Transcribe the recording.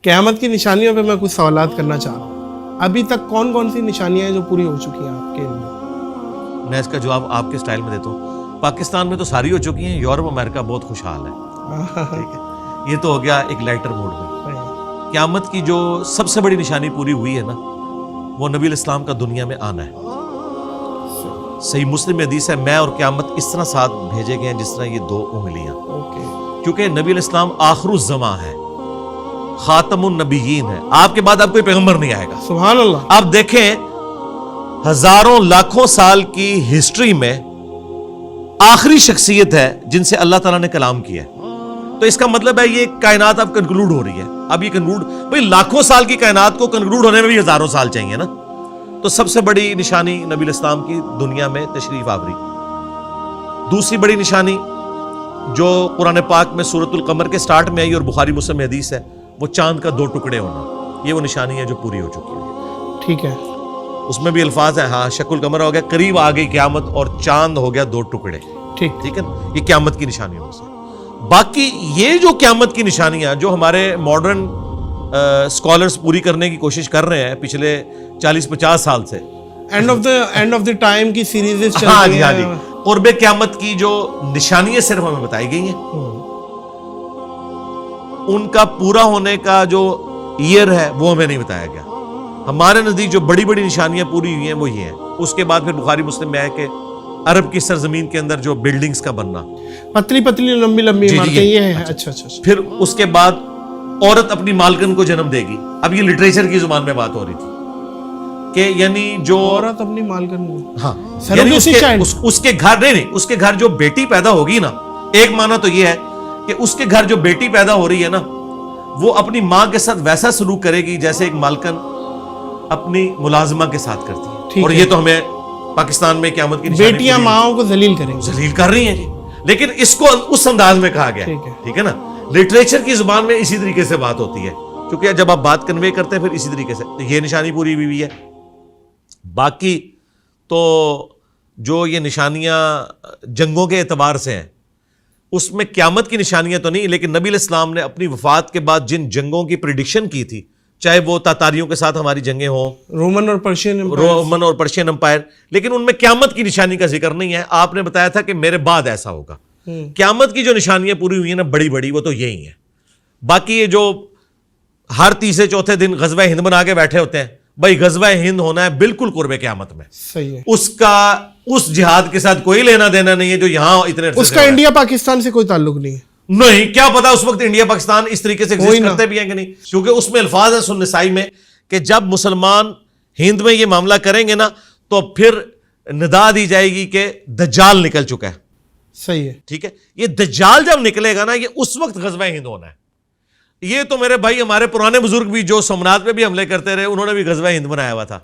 قیامت کی نشانیوں پہ میں کچھ سوالات کرنا چاہ رہا ہوں. ابھی تک کون کون سی نشانیاں ہیں جو پوری ہو چکی ہیں آپ کے لیے؟ میں اس کا جواب آپ کے سٹائل میں دیتا ہوں. پاکستان میں تو ساری ہو چکی ہیں, یورپ امریکہ بہت خوشحال ہے. ٹھیک ہے, یہ تو ہو گیا ایک لائٹر موڈ میں. قیامت کی جو سب سے بڑی نشانی پوری ہوئی ہے نا, وہ نبی الاسلام کا دنیا میں آنا ہے. صحیح مسلم میں حدیث ہے, میں اور قیامت اس طرح ساتھ بھیجے گئے ہیں جس طرح یہ 2 انگلیاں. کیونکہ نبی الاسلام آخر الزمان ہے, خاتم النبیین ہے. آپ کے بعد اب کوئی پیغمبر نہیں آئے گا. سبحان اللہ. آپ دیکھیں ہزاروں لاکھوں سال کی ہسٹری میں آخری شخصیت ہے جن سے اللہ تعالیٰ نے کلام کیا ہے. تو اس کا مطلب ہے یہ کائنات اب کنکلوڈ ہو رہی ہے. اب یہ کنکلوڈ, بھئی لاکھوں سال کی کائنات کو کنکلوڈ ہونے میں بھی ہزاروں سال چاہیے نا. تو سب سے بڑی نشانی نبی الاسلام کی دنیا میں تشریف آوری. دوسری بڑی نشانی جو قرآن پاک میں سورۃ القمر کے سٹارٹ میں آئی اور بخاری مسلم میں حدیث ہے, وہ چاند کا 2 ٹکڑے ہونا. یہ وہ نشانی ہے جو پوری ہو چکی ہے. ٹھیک ہے, اس میں بھی الفاظ ہیں, ہاں شق القمر ہو گیا, قریب آ گئی قیامت, اور چاند ہو گیا 2 ٹکڑے. ٹھیک ہے, یہ قیامت کی نشانیوں میں سے. باقی یہ جو قیامت کی نشانیاں جو ہمارے ماڈرن اسکالرس پوری کرنے کی کوشش کر رہے ہیں پچھلے 40-50 سال سے, اینڈ آف دی ٹائم کی سیریز چل ہاں رہی جی ہاں جی, ہیں. قرب قیامت کی جو نشانیاں صرف ہمیں بتائی گئی ہیں, ان کا پورا ہونے کا جو ایئر ہے وہ ہمیں نہیں بتایا گیا. ہمارے نزدیک جو بڑی بڑی نشانیاں پوری ہوئی ہیں وہ یہ ہیں. اس کے بعد پھر بخاری مسلم میں ہے کہ عرب کی سرزمین کے اندر جو بلڈنگز کا بننا, پتلی پتلی لمبی لمبی جی عمارتیں, یہ ہے. اچھا. پھر اس کے بعد عورت اپنی مالکن کو جنم دے گی. اب یہ لٹریچر کی زبان میں بات ہو رہی تھی کہ یعنی جو عورت اپنی مالکن, ہاں یعنی اس کے گھر نہیں, اس کے گھر جو بیٹی پیدا ہوگی نا, ایک معنی تو یہ ہے کہ اس کے گھر جو بیٹی پیدا ہو رہی ہے نا, وہ اپنی ماں کے ساتھ ویسا سلوک کرے گی جیسے ایک مالکن اپنی ملازمہ کے ساتھ کرتی ہے. اور یہ تو ہمیں پاکستان میں قیامت کی بیٹیاں ماؤں کو ذلیل کریں گی, ذلیل کر رہی ہیں جی. لیکن اس کو اس انداز میں کہا گیا, ٹھیک ہے نا. لٹریچر کی زبان میں اسی طریقے سے بات ہوتی ہے, کیونکہ جب آپ بات کنوے کرتے ہیں پھر اسی طریقے سے. یہ نشانی پوری ہوئی ہے. باقی تو جو یہ نشانیاں جنگوں کے اعتبار سے ہیں, اس میں قیامت کی نشانیاں تو نہیں, لیکن نبی علیہ السلام نے اپنی وفات کے بعد جن جنگوں کی پریڈکشن کی تھی, چاہے وہ تاتاریوں کے ساتھ ہماری جنگیں ہوں, رومن اور پرشین امپائر, لیکن ان میں قیامت کی نشانی کا ذکر نہیں ہے. آپ نے بتایا تھا کہ میرے بعد ایسا ہوگا. قیامت کی جو نشانیاں پوری ہوئی ہیں نا بڑی بڑی, وہ تو یہی ہیں. باقی یہ جو ہر تیسرے چوتھے دن غزوہ ہند بنا کے بیٹھے ہوتے ہیں, بھائی غزوہ ہند ہونا ہے بالکل قرب قیامت میں. صحیح ہے. اس کا اس جہاد کے ساتھ کوئی لینا دینا نہیں ہے جو یہاں اتنے, اس کا انڈیا پاکستان سے کوئی تعلق نہیں ہے. نہیں, کیا پتا اس وقت انڈیا پاکستان اس طریقے سے ایگزسٹ کرتے بھی ہیں کہ نہیں, کیونکہ اس میں الفاظ ہیں سورۃ النساء میں کہ جب مسلمان ہند میں یہ معاملہ کریں گے نا تو پھر ندا دی جائے گی کہ دجال نکل چکا ہے. صحیح ہے. ٹھیک ہے, یہ دجال جب نکلے گا نا, یہ اس وقت غزوہ ہند ہونا ہے. یہ تو میرے بھائی ہمارے پرانے بزرگ بھی جو سومنات پہ بھی حملے کرتے رہے, انہوں نے بھی غزوہ ہند بنایا ہوا تھا.